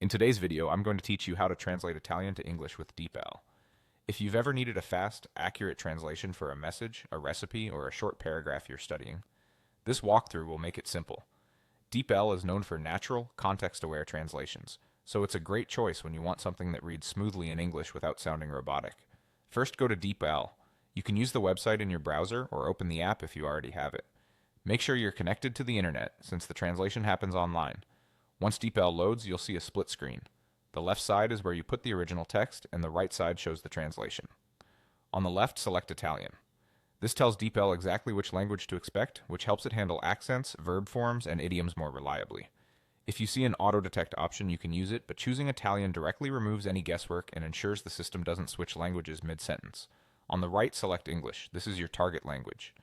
In today's video, I'm going to teach you how to translate Italian to English with DeepL. If you've ever needed a fast, accurate translation for a message, a recipe, or a short paragraph you're studying, this walkthrough will make it simple. DeepL is known for natural, context-aware translations, so it's a great choice when you want something that reads smoothly in English without sounding robotic. First, go to DeepL. You can use the website in your browser or open the app if you already have it. Make sure you're connected to the internet, since the translation happens online. Once DeepL loads, you'll see a split screen. The left side is where you put the original text, and the right side shows the translation. On the left, select Italian. This tells DeepL exactly which language to expect, which helps it handle accents, verb forms, and idioms more reliably. If you see an auto-detect option, you can use it, but choosing Italian directly removes any guesswork and ensures the system doesn't switch languages mid-sentence. On the right, select English. This is your target language.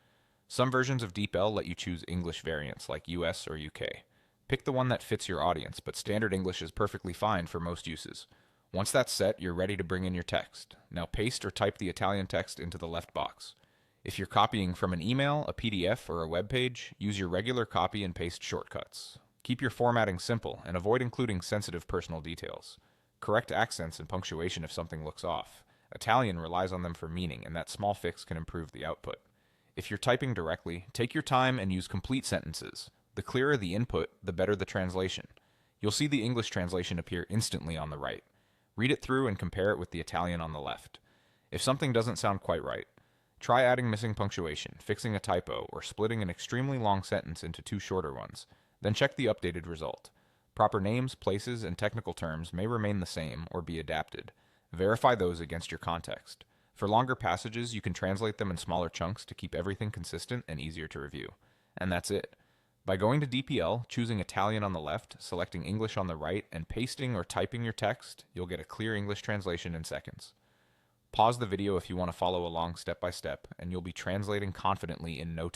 Some versions of DeepL let you choose English variants, like US or UK. Pick the one that fits your audience, but standard English is perfectly fine for most uses. Once that's set, you're ready to bring in your text. Now paste or type the Italian text into the left box. If you're copying from an email, a PDF, or a web page, use your regular copy and paste shortcuts. Keep your formatting simple and avoid including sensitive personal details. Correct accents and punctuation if something looks off. Italian relies on them for meaning, and that small fix can improve the output. If you're typing directly, take your time and use complete sentences. The clearer the input, the better the translation. You'll see the English translation appear instantly on the right. Read it through and compare it with the Italian on the left. If something doesn't sound quite right, try adding missing punctuation, fixing a typo, or splitting an extremely long sentence into two shorter ones. Then check the updated result. Proper names, places, and technical terms may remain the same or be adapted. Verify those against your context. For longer passages, you can translate them in smaller chunks to keep everything consistent and easier to review. And that's it. By going to DeepL, choosing Italian on the left, selecting English on the right, and pasting or typing your text, you'll get a clear English translation in seconds. Pause the video if you want to follow along step by step, and you'll be translating confidently in no time.